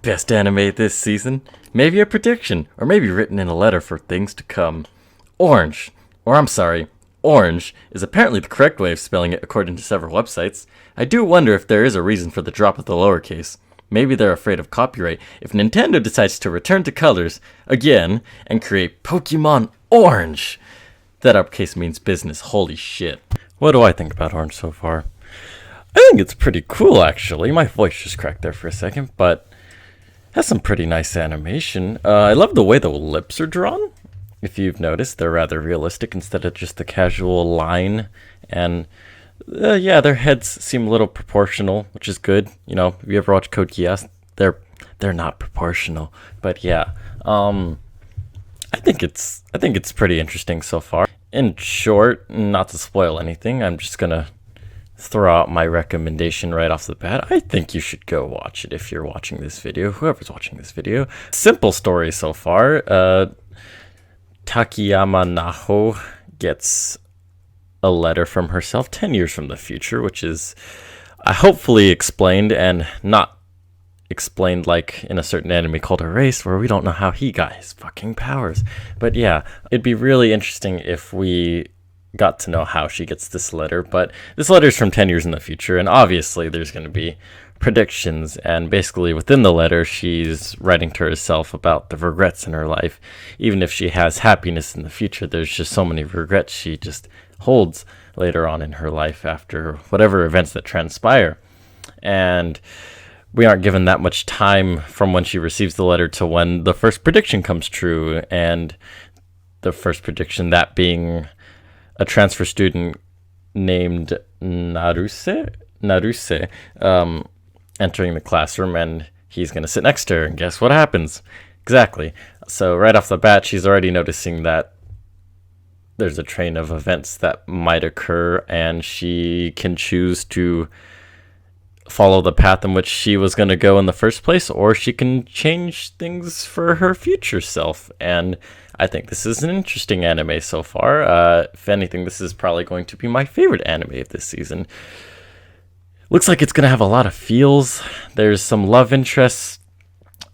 Best anime this season? Maybe a prediction, or maybe written in a letter for things to come. Orange, or I'm sorry, orange, is apparently the correct way of spelling it according to several websites. I do wonder if there is a reason for the drop of the lowercase. Maybe they're afraid of copyright if Nintendo decides to return to colors again and create Pokemon Orange. That uppercase means business, holy shit. What do I think about Orange so far? I think it's pretty cool actually. My voice just cracked there for a second, but has some pretty nice animation. I love the way the lips are drawn. If you've noticed, they're rather realistic instead of just the casual line. And yeah, their heads seem a little proportional, which is good. You know, if you ever watch Code Geass, they're not proportional. But yeah, I think it's pretty interesting so far. In short, not to spoil anything, I'm just gonna throw out my recommendation right off the bat. I think you should go watch it if you're watching this video, whoever's watching this video. Simple story so far. Takayama Naho gets a letter from herself 10 years from the future, which is hopefully explained and not explained like in a certain anime called Erase, where we don't know how he got his fucking powers. But yeah, it'd be really interesting if we got to know how she gets this letter. But this letter is from 10 years in the future, and obviously there's going to be predictions, and basically within the letter she's writing to herself about the regrets in her life. Even if she has happiness in the future, there's just so many regrets she just holds later on in her life after whatever events that transpire. And we aren't given that much time from when she receives the letter to when the first prediction comes true, and the first prediction that being a transfer student named Naruse entering the classroom, and he's going to sit next to her, and guess what happens? Exactly. So right off the bat, she's already noticing that there's a train of events that might occur, and she can choose to follow the path in which she was going to go in the first place, or she can change things for her future self. And I think this is an interesting anime so far. If anything, this is probably going to be my favorite anime of this season. Looks like it's going to have a lot of feels. There's some love interests.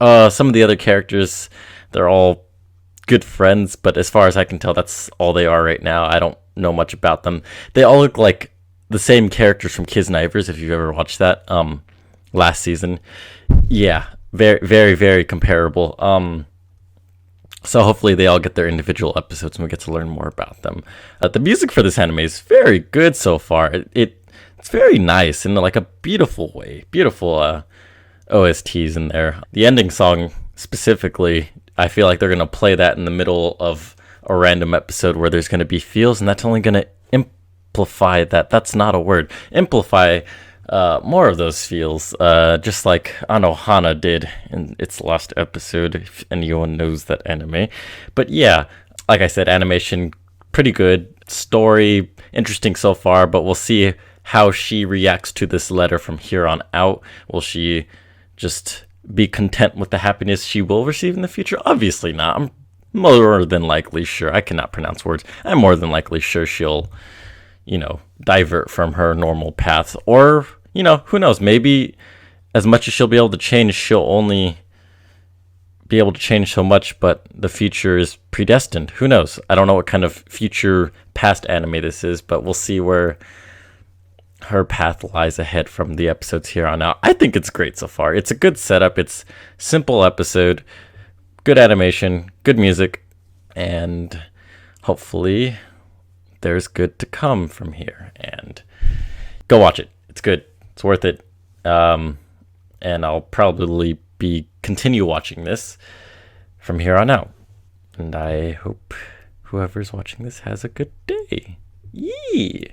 Some of the other characters, they're all good friends, but as far as I can tell, that's all they are right now. I don't know much about them. They all look like the same characters from Kiznivers, if you've ever watched that last season. Yeah, very, very, very comparable. So hopefully they all get their individual episodes and we get to learn more about them. The music for this anime is very good so far. It's very nice in like a beautiful way. Beautiful OSTs in there. The ending song specifically, I feel like they're going to play that in the middle of a random episode where there's going to be feels, and that's only going to amplify that's not a word. Amplify more of those feels, just like Anohana did in its last episode, if anyone knows that anime. But yeah, like I said, animation pretty good, story interesting so far, but we'll see how she reacts to this letter from here on out. Will she just be content with the happiness she will receive in the future? Obviously not. I'm more than likely sure, I cannot pronounce words, I'm more than likely sure she'll, divert from her normal path. Or, who knows, maybe as much as she'll be able to change, she'll only be able to change so much, but the future is predestined. Who knows? I don't know what kind of future past anime this is, but we'll see where her path lies ahead from the episodes here on out. I think it's great so far. It's a good setup. It's simple episode, good animation, good music, and hopefully there's good to come from here. And go watch it. It's good. It's worth it. And I'll probably continue watching this from here on out. And I hope whoever's watching this has a good day. Yee!